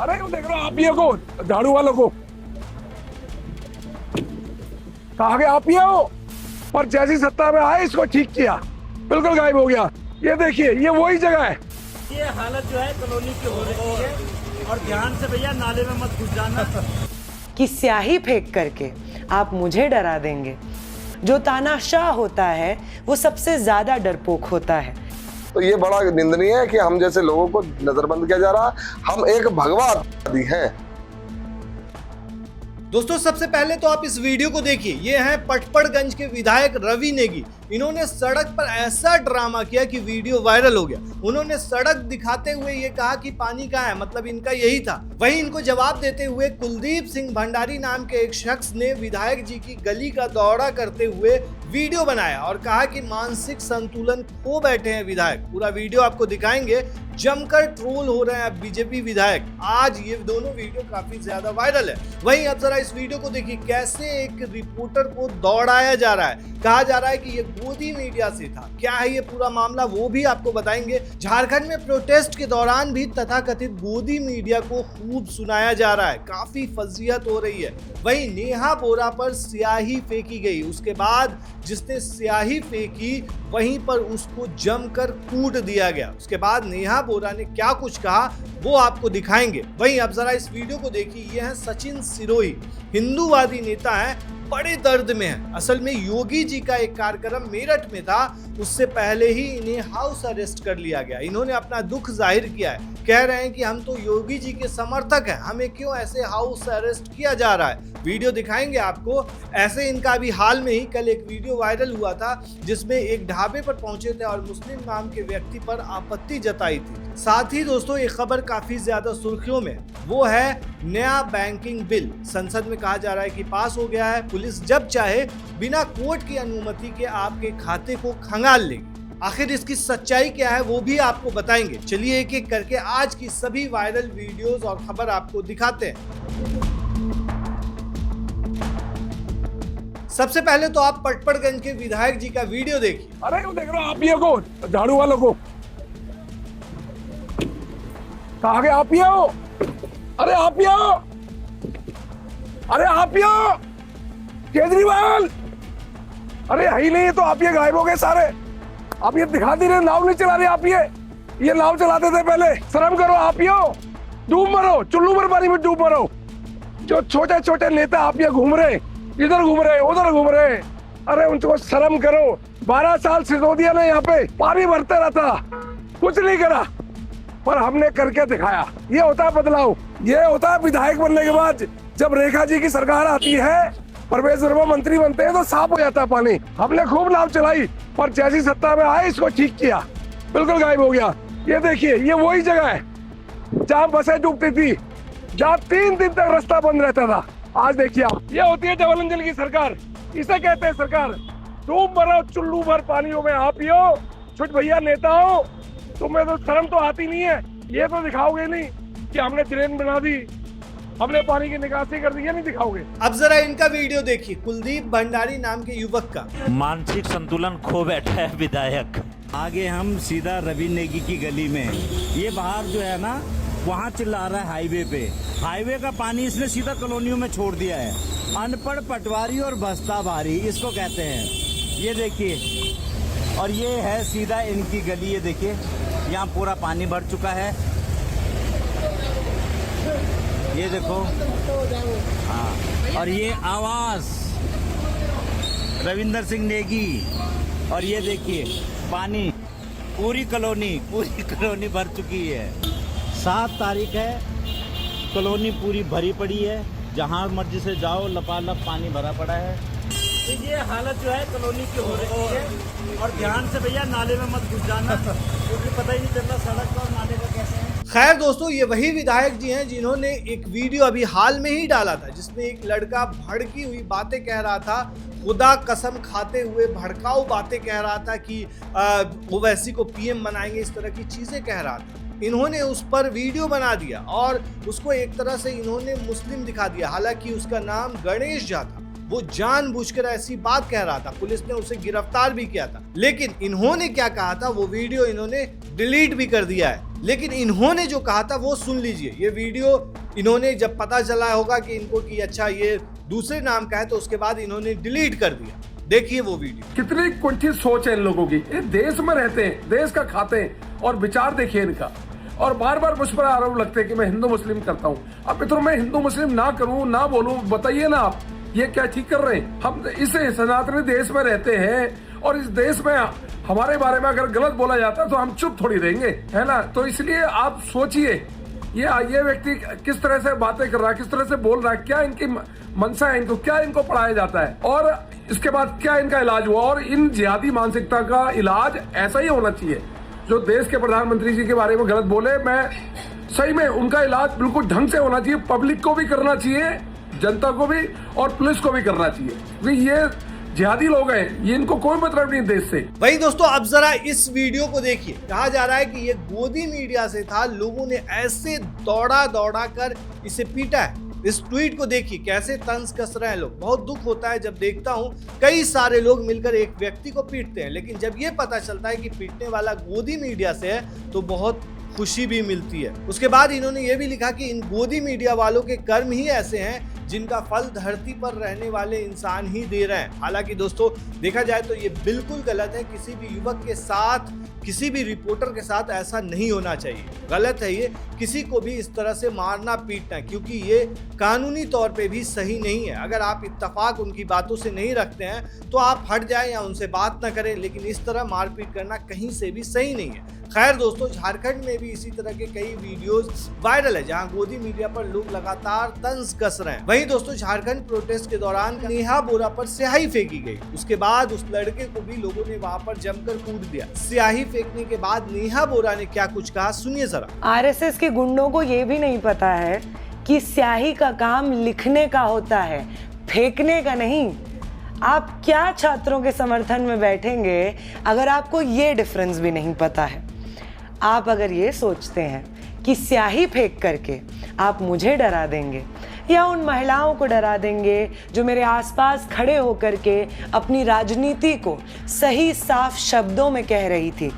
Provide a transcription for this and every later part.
अरे वो देख रहा आप ही को, झाड़ू वालों को कहा गया आप ही हो, पर जैसी सत्ता में आए इसको ठीक किया, बिल्कुल गायब हो गया। ये देखिए ये वही जगह है। ये हालत जो है कॉलोनी की हो रही है, और ध्यान से भैया नाले में मत घुस जाना। कि स्याही फेंक करके आप मुझे डरा देंगे। जो तानाशाह होता है वो सबसे ज्यादा डरपोक होता है। तो ये बड़ा निंदनीय है कि हम जैसे लोगों को नजरबंद किया जा रहा। हम एक भगवादी हैं। दोस्तों सबसे पहले तो आप इस वीडियो को देखिए। ये हैं पटपड़गंज के विधायक रवि नेगी। इन्होंने सड़क पर ऐसा ड्रामा किया कि वीडियो वायरल हो गया। उन्होंने सड़क दिखाते हुए ये कहा कि पानी कहाँ है, मतलब इनका यही था। वहीं इनको जवाब देते हुए कुलदीप सिंह भंडारी नाम के एक शख्स ने विधायक जी की गली का दौरा करते हुए वीडियो बनाया और कहा कि मानसिक संतुलन खो बैठे हैं विधायक। पूरा वीडियो आपको दिखाएंगे। जमकर ट्रोल हो रहे हैं बीजेपी विधायक। आज ये दोनों वीडियो काफी ज्यादा वायरल है। वहीं अब जरा इस वीडियो को देखिए, कैसे एक रिपोर्टर को दौड़ाया जा रहा है। कहा जा रहा है कि ये गोदी मीडिया से था। क्या है ये पूरा मामला, वो भी आपको बताएंगे। झारखंड में प्रोटेस्ट के दौरान भी तथाकथित गोदी मीडिया को खूब सुनाया जा रहा है। काफी फजीहत हो रही है। वहीं नेहा बोरा पर स्याही फेंकी गई। उसके बाद जिसने स्याही फेंकी वहीं पर उसको जमकर कूट दिया गया। उसके बाद नेहा बोरा ने क्या कुछ कहा वो आपको दिखाएंगे। वहीं अब जरा इस वीडियो को देखिए। ये है सचिन सिरोही, हिंदूवादी नेता है, बड़े दर्द में है। असल में योगी जी का एक कार्यक्रम मेरठ में था, उससे पहले ही इन्हें हाउस अरेस्ट कर लिया गया। इन्होंने अपना दुख जाहिर किया है। कह रहे हैं कि हम तो योगी जी के समर्थक हैं, हमें क्यों ऐसे हाउस अरेस्ट किया जा रहा है। वीडियो दिखाएंगे आपको। ऐसे इनका अभी हाल में ही कल एक वीडियो वायरल हुआ था जिसमें एक ढाबे पर पहुंचे थे और मुस्लिम नाम के व्यक्ति पर आपत्ति जताई थी। साथ ही दोस्तों एक खबर काफी ज्यादा सुर्खियों में, वो है नया बैंकिंग बिल। संसद में कहा जा रहा है कि पास हो गया है। पुलिस जब चाहे बिना कोर्ट की अनुमति के आपके खाते को खंगाल लेगी। आखिर इसकी सच्चाई क्या है वो भी आपको बताएंगे। चलिए एक एक करके आज की सभी वायरल वीडियोस और खबर आपको दिखाते हैं। सबसे पहले तो आप पटपड़गंज के विधायक जी का वीडियो देखिए। अरे वो देख रहा आप ही को, झाड़ू वालों को कहा गया आप ही हो, अरे आप ही हो, अरे आप ही हो केजरीवाल, अरे है ही नहीं तो आप ये गायब हो गए सारे। आप ये दिखा नहीं रहे, नाव नहीं चला रहे आप। ये नाव चलाते थे पहले। शर्म करो आप ही हो, डूब मरो, चुल्लू भर पानी में डूब मरो। जो छोटे छोटे नेता आप ये घूम रहे, इधर घूम रहे उधर घूम रहे, अरे उनको शर्म करो। 12 साल सिसोदिया ने यहाँ पे पानी भरते रहता, कुछ नहीं करा, पर हमने करके दिखाया। ये होता है बदलाव। ये होता है विधायक बनने के बाद। जब रेखा जी की सरकार आती है, प्रवेश वर्मा मंत्री बनते हैं तो साफ हो जाता है पानी। हमने खूब नाव चलाई, पर जैसी सत्ता में आए इसको ठीक किया, बिल्कुल गायब हो गया। ये देखिए ये वही जगह है जहाँ बसें डूबती थी, जहाँ 3 दिन तक रास्ता बंद रहता था। आज देखिए आप, ये होती है डबल इंजन की सरकार। इसे कहते हैं सरकार। डूब मरो चुल्लू भर पानियों में आप ही हो। छुट भैया नेता हो, तुम्हें तो शर्म तो आती नहीं है। ये तो दिखाओगे नहीं कि हमने ड्रेन बना दी, हमने पानी की निकासी कर दी, ये नहीं दिखाओगे। अब जरा इनका वीडियो देखिए। कुलदीप भंडारी नाम के युवक का। मानसिक संतुलन खो बैठा है विधायक। आगे हम सीधा रवि नेगी की गली में, ये बाहर जो है ना वहाँ चिल्ला रहा है हाईवे पे। हाईवे का पानी इसने सीधा कॉलोनियों में छोड़ दिया है। अनपढ़ पटवारी और बस्ता भारी इसको कहते हैं। ये देखिए, और ये है सीधा इनकी गली। ये देखिए यहाँ पूरा पानी भर चुका है। ये देखो, हाँ, और ये आवास रविंदर सिंह नेगी। और ये देखिए पानी पूरी कॉलोनी भर चुकी है। 7 तारीख है, कॉलोनी पूरी भरी पड़ी है। जहाँ मर्जी से जाओ लपालप पानी भरा पड़ा है। तो ये हालत जो है कॉलोनी की हो रही है, और ध्यान से भैया नाले में मत घुस जाना, क्योंकि पता ही नहीं चलता सड़क का और नाले का कैसे है। खैर दोस्तों ये वही विधायक जी हैं जिन्होंने एक वीडियो अभी हाल में ही डाला था जिसमें एक लड़का भड़की हुई बातें कह रहा था, खुदा कसम खाते हुए भड़काऊ बातें कह रहा था कि ओवैसी को पीएम बनाएंगे, इस तरह की चीजें कह रहा था। इन्होंने उस पर वीडियो बना दिया और उसको एक तरह से इन्होंने मुस्लिम दिखा दिया। हालांकि उसका नाम गणेश झा था। वो जानबूझकर ऐसी बात कह रहा था। पुलिस ने उसे गिरफ्तार भी किया था। लेकिन इन्होंने क्या कहा था वो वीडियो इन्होंने डिलीट भी कर दिया है। लेकिन इन्होंने जो कहा था वो सुन लीजिए। ये वीडियो इन्होंने जब पता चला होगा कि इनको कि अच्छा ये दूसरे नाम का है, तो उसके बाद इन्होंने डिलीट कर दिया। देखिए वो वीडियो। कितनी कुंठित सोच है इन लोगों की। ये देश में रहते हैं, देश का खाते हैं, और विचार देखिए इनका। और बार बार मुझ पर आरोप लगते हैं कि मैं हिंदू मुस्लिम करता हूँ। अब मित्रों, मैं हिंदू मुस्लिम ना करूँ ना बोलूँ, बताइए ना आप ये क्या ठीक कर रहे हैं? हम इस सनातनी देश में रहते हैं और इस देश में हमारे बारे में अगर गलत बोला जाता है तो हम चुप थोड़ी रहेंगे, है ना? तो इसलिए आप सोचिए ये व्यक्ति किस तरह से बातें कर रहा है, किस तरह से बोल रहा है, क्या इनकी मनसा है, इनको क्या इनको पढ़ाया जाता है, और इसके बाद क्या इनका इलाज हुआ। और इन जिहादी मानसिकता का इलाज ऐसा ही होना चाहिए। जो देश के प्रधानमंत्री जी के बारे में गलत बोले, मैं सही में उनका इलाज बिल्कुल ढंग से होना चाहिए। पब्लिक को भी करना चाहिए, जनता को भी, और पुलिस को भी करना चाहिए, क्योंकि ये जिहादी लोग हैं, ये इनको कोई मतलब नहीं देश से। वही दोस्तों, अब जरा इस वीडियो को देखिए। कहा जा रहा है कि ये गोदी मीडिया से था, लोगों ने ऐसे दौड़ा कर इसे पीटा है। इस ट्वीट को देखिए, कैसे तंज कस रहे हैं लोग। बहुत दुख होता है जब देखता हूं कई सारे लोग मिलकर एक व्यक्ति को पीटते हैं, लेकिन जब ये पता चलता है कि पीटने वाला गोदी मीडिया से है तो बहुत खुशी भी मिलती है। उसके बाद इन्होंने ये भी लिखा कि इन गोदी मीडिया वालों के कर्म ही ऐसे हैं जिनका फल धरती पर रहने वाले इंसान ही दे रहे हैं। हालांकि दोस्तों, देखा जाए तो ये बिल्कुल गलत है। किसी भी युवक के साथ, किसी भी रिपोर्टर के साथ ऐसा नहीं होना चाहिए। गलत है ये, किसी को भी इस तरह से मारना पीटना, क्योंकि ये कानूनी तौर पे भी सही नहीं है। अगर आप इत्तेफाक उनकी बातों से नहीं रखते हैं तो आप हट जाएं या उनसे बात ना करें, लेकिन इस तरह मारपीट करना कहीं से भी सही नहीं है। खैर दोस्तों, झारखंड में भी इसी तरह के कई वीडियोस वायरल है जहां गोदी मीडिया पर लोग लगातार तंज कस रहे हैं। वहीं दोस्तों, झारखंड प्रोटेस्ट के दौरान नेहा बोरा पर स्याही फेंकी गई। उसके बाद उस लड़के को भी लोगों ने वहां पर जमकर कूट दिया। स्याही फेंकने के बाद नेहा बोरा ने क्या कुछ कहा, सुनिए जरा। आरएसएस के गुंडों को ये भी नहीं पता है कि स्याही का काम लिखने का होता है, फेंकने का नहीं। आप क्या छात्रों के समर्थन में बैठेंगे अगर आपको ये डिफरेंस भी नहीं पता है? आप अगर ये सोचते हैं कि स्याही फेंक करके आप मुझे डरा देंगे या उन महिलाओं को डरा देंगे जो मेरे आसपास खड़े होकर के अपनी राजनीति को सही साफ शब्दों में कह रही थी,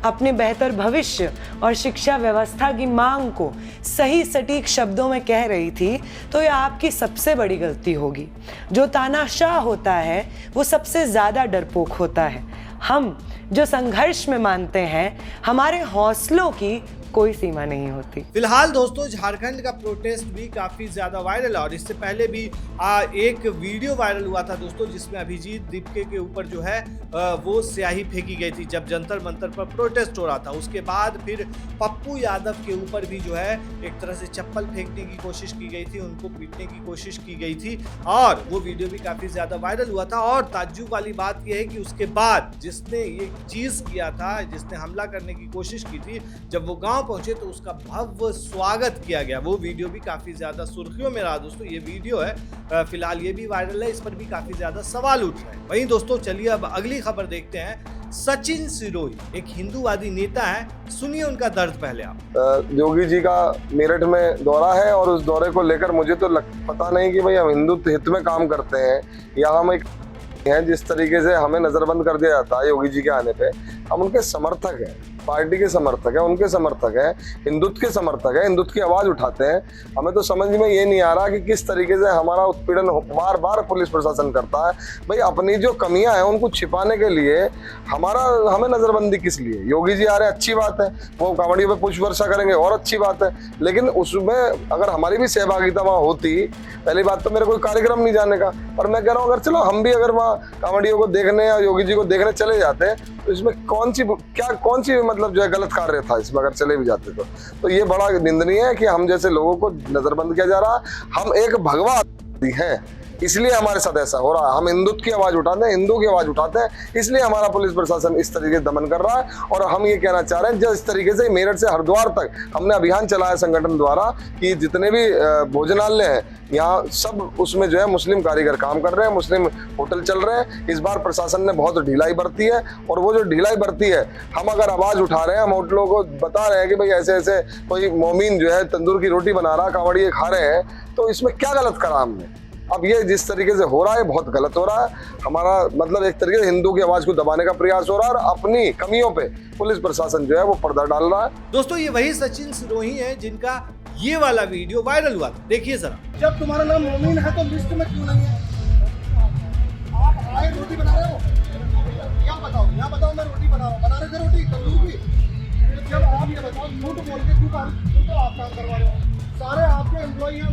अपने बेहतर भविष्य और शिक्षा व्यवस्था की मांग को सही सटीक शब्दों में कह रही थी, तो यह आपकी सबसे बड़ी गलती होगी। जो तानाशाह होता है वो सबसे ज़्यादा डरपोक होता है। हम जो संघर्ष में मानते हैं, हमारे हौसलों की कोई सीमा नहीं होती। फिलहाल दोस्तों, झारखंड का प्रोटेस्ट भी काफी ज्यादा वायरल है और इससे पहले भी एक वीडियो वायरल हुआ था दोस्तों, जिसमें अभिजीत दीपके के ऊपर जो है वो स्याही फेंकी गई थी जब जंतर मंतर पर प्रोटेस्ट हो रहा था। उसके बाद फिर पप्पू यादव के ऊपर भी जो है एक तरह से चप्पल फेंकने की कोशिश की गई थी, उनको पीटने की कोशिश की गई थी और वो वीडियो भी काफी ज्यादा वायरल हुआ था। और ताज्जुब वाली बात यह है कि उसके बाद जिसने ये चीज किया था, जिसने हमला करने की कोशिश की थी, जब वो गाँव पहुंचे तो उसका भव्य स्वागत किया गया। वो वीडियो भी काफी ज्यादा सुर्खियों में रहा दोस्तों। ये वीडियो है, फिलहाल ये भी वायरल है, इस पर भी काफी ज्यादा सवाल उठ रहे हैं। वहीं दोस्तों, चलिए अब अगली खबर देखते हैं। सचिन सिरोही एक हिंदूवादी नेता है, सुनिए उनका दर्द पहले आप। योगी जी का मेरठ में दौरा है और उस दौरे को लेकर मुझे तो पता नहीं कि भाई हम हिंदू हित में काम करते हैं या हम एक हैं। जिस तरीके से हमें नजरबंद कर दिया जाता है योगी जी के आने पे, हम उनके समर्थक हैं, पार्टी के समर्थक हैं, उनके समर्थक हैं, हिंदुत्व के समर्थक हैं, हिंदुत्व की आवाज उठाते हैं। हमें तो समझ में ये नहीं आ रहा कि किस तरीके से हमारा उत्पीड़न बार बार पुलिस प्रशासन करता है। भाई अपनी जो कमियां हैं उनको छिपाने के लिए हमें नजरबंदी किस लिए? योगी जी आ रहे हैं, अच्छी बात है, वो कांवड़ियों पे पुष्प वर्षा करेंगे और अच्छी बात है, लेकिन उसमें अगर हमारी भी सहभागिता वहाँ होती, पहली बात तो मेरे कोई कार्यक्रम नहीं जाने का, पर मैं कह रहा हूँ अगर चलो हम भी अगर वहाँ कांवड़ियों को देखने या योगी जी को देखने चले जाते हैं तो इसमें कौन सी मतलब जो है गलत कार्य था इसमें, अगर चले भी जाते तो ये बड़ा निंदनीय है कि हम जैसे लोगों को नजरबंद किया जा रहा। हम एक भगवा हैं, इसलिए हमारे साथ ऐसा हो रहा है। हम हिंदुत्व की आवाज उठाते हैं, हिंदू की आवाज उठाते हैं, इसलिए हमारा पुलिस प्रशासन इस तरीके से दमन कर रहा है। और हम ये कहना चाह रहे हैं, जिस तरीके से मेरठ से हरिद्वार तक हमने अभियान चलाया संगठन द्वारा कि जितने भी भोजनालय हैं यहाँ सब उसमें जो है मुस्लिम कारीगर काम कर रहे हैं, मुस्लिम होटल चल रहे हैं। इस बार प्रशासन ने बहुत ढिलाई बरती है और वो जो ढिलाई बरती है, हम अगर आवाज उठा रहे हैं, हम होटलों को बता रहे हैं कि भाई ऐसे ऐसे कोई मोमीन जो है तंदूर की रोटी बना रहा, कांवड़िए खा रहे हैं, तो इसमें क्या गलत करा हमने? अब ये जिस तरीके से हो रहा है बहुत गलत हो रहा है। हमारा मतलब एक तरीके से हिंदू की आवाज को दबाने का प्रयास हो रहा है और अपनी कमियों पे पुलिस प्रशासन जो है वो पर्दा डाल रहा है। दोस्तों ये वही सचिन सिरोही है जिनका ये वाला वीडियो वायरल हुआ था, देखिए जरा। जब तुम्हारा नाम मोमिन है तो लिस्ट में क्यों नहीं है? आप आए रोटी बना रहे हो, क्या बताओ? यहाँ बताओ मैं रोटी बना रहा हूँ, बना रहे थे रोटी तंदूर की। जब आप ये बताओ झूठ बोल के क्यों तो आप काम करवा रहे हो? सारे आपके एम्प्लॉई हैं,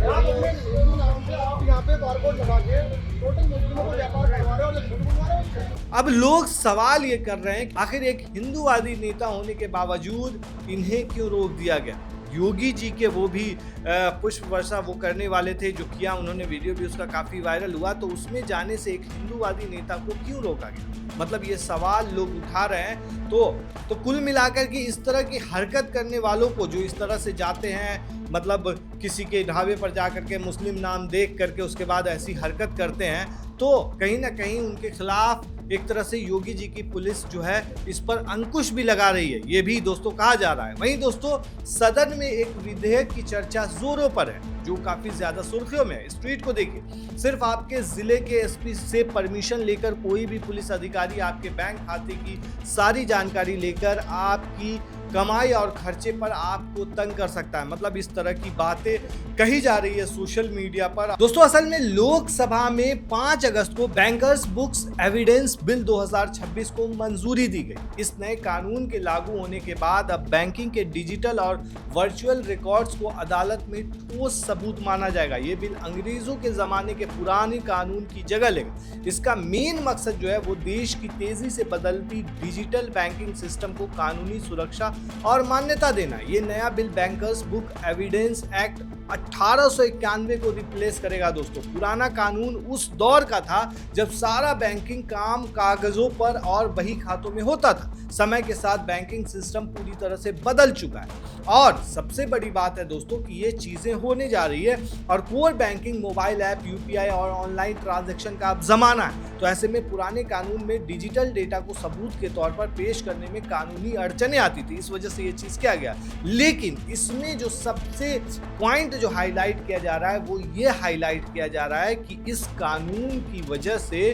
आप अपने हिंदू नाम से आप यहाँ पे बारकोड लगा के टोटल मुस्लिमों को व्यापार करवा रहे हो और झूठ बोलवा रहे हो। अब लोग सवाल ये कर रहे हैं आखिर एक हिंदूवादी नेता होने के बावजूद इन्हें क्यों रोक दिया गया। योगी जी के वो भी पुष्प वर्षा वो करने वाले थे जो किया उन्होंने, वीडियो भी उसका काफ़ी वायरल हुआ, तो उसमें जाने से एक हिंदूवादी नेता को क्यों रोका गया? मतलब ये सवाल लोग उठा रहे हैं। तो कुल मिलाकर के इस तरह की हरकत करने वालों को जो इस तरह से जाते हैं, मतलब किसी के ढाबे पर जा करके मुस्लिम नाम देख करके उसके बाद ऐसी हरकत करते हैं, तो कहीं ना कहीं उनके खिलाफ एक तरह से योगी जी की पुलिस जो है इस पर अंकुश भी लगा रही है, ये भी दोस्तों कहा जा रहा है। वहीं दोस्तों सदन में एक विधेयक की चर्चा जोरों पर है जो काफी ज्यादा सुर्खियों में है। इस ट्वीट को देखिए, सिर्फ आपके जिले के एसपी से परमिशन लेकर कोई भी पुलिस अधिकारी आपके बैंक खाते की सारी जानकारी लेकर आपकी कमाई और खर्चे पर आपको तंग कर सकता है। मतलब इस तरह की बातें कही जा रही है सोशल मीडिया पर। दोस्तों असल में लोकसभा में 5 अगस्त को बैंकर्स बुक्स एविडेंस बिल 2026 को मंजूरी दी गई। इस नए कानून के लागू होने के बाद अब बैंकिंग के डिजिटल और वर्चुअल रिकॉर्ड्स को अदालत में ठोस सबूत माना जाएगा। ये बिल अंग्रेजों के जमाने के पुराने कानून की जगह लेगा। इसका मेन मकसद जो है वो देश की तेजी से बदलती डिजिटल बैंकिंग सिस्टम को कानूनी सुरक्षा और मान्यता देना। ये नया bill bankers book evidence act 1891 को रिप्लेस करेगा। दोस्तों पुराना कानून उस दौर का था जब सारा बैंकिंग काम कागजों पर और बही खातों में होता था। समय के साथ बैंकिंग सिस्टम पूरी तरह से बदल चुका है और सबसे बड़ी बात है दोस्तों कि ये चीजें होने जा रही है और core banking, mobile app, UPI और ऑनलाइन ट्रांजैक्शन का अब जमाना है। तो ऐसे में पुराने कानून में डिजिटल डेटा को सबूत के तौर पर पेश करने में कानूनी अड़चनें आती थी, इस वजह से ये चीज किया गया। लेकिन इसमें जो सबसे पॉइंट जो हाईलाइट किया जा रहा है वो ये हाईलाइट किया जा रहा है कि इस कानून की वजह से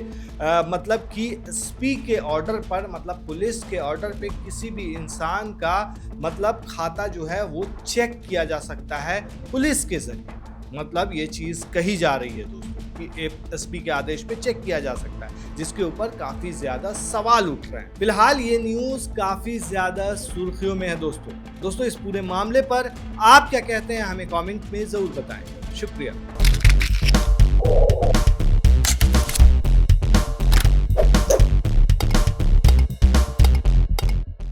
मतलब कि एसपी के ऑर्डर पर, मतलब पुलिस के ऑर्डर पे किसी भी इंसान का मतलब खाता जो है वो चेक किया जा सकता है पुलिस के जरिए। मतलब ये चीज कही जा रही है दोस्तों कि एसपी के आदेश पे चेक किया जा सकता है, जिसके ऊपर काफी ज्यादा सवाल उठ रहे हैं। फिलहाल ये न्यूज काफी ज्यादा सुर्खियों में है दोस्तों इस पूरे मामले पर आप क्या कहते हैं हमें कमेंट में जरूर बताएं। शुक्रिया।